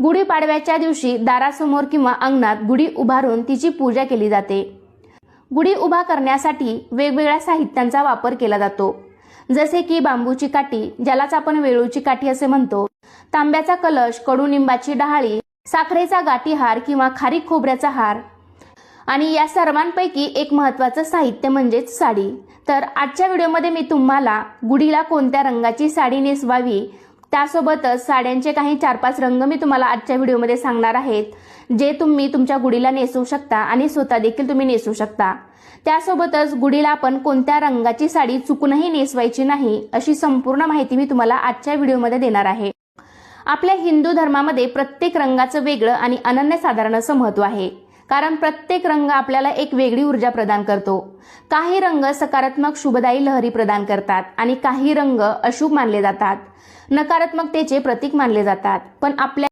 गुढीपाडव्याच्या दिवशी दारासमोर किंवा अंगणात गुढी उभारून तिची पूजा केली जाते। गुढी उभा करण्यासाठी वेगवेगळ्या साहित्यांचा वापर केला जातो, जसे की बांबूची काठी, ज्यालाच आपण वेळूची काठी असे म्हणतो, तांब्याचा कलश, कडुनिंबाची डहाळी, साखरेचा गाठीहार किंवा खारीक खोबऱ्याचा हार आणि या सर्वांपैकी एक महत्त्वाचं साहित्य म्हणजेच साडी। तर आजच्या व्हिडिओमध्ये मी तुम्हाला गुढीला कोणत्या रंगाची साडी नेसवावी, त्यासोबतच साड्यांचे काही 4-5 रंग मी तुम्हाला आजच्या व्हिडिओमध्ये सांगणार आहेत, जे तुम्ही तुमच्या गुढीला नेसवू शकता आणि स्वतः देखील तुम्ही नेसवू शकता। त्यासोबतच गुढीला आपण कोणत्या रंगाची साडी चुकूनही नेसवायची नाही, अशी संपूर्ण माहिती मी तुम्हाला आजच्या व्हिडिओमध्ये देणार आहे। आपल्या हिंदू धर्मामध्ये प्रत्येक रंगाचं वेगळं आणि अनन्यसाधारण असं महत्त्व आहे, कारण प्रत्येक रंग आपल्याला एक वेगळी ऊर्जा प्रदान करतो। काही रंग सकारात्मक शुभदायी लहरी प्रदान करतात आणि काही रंग अशुभ मानले जातात, नकारात्मकतेचे प्रतीक मानले जातात। पण आपल्या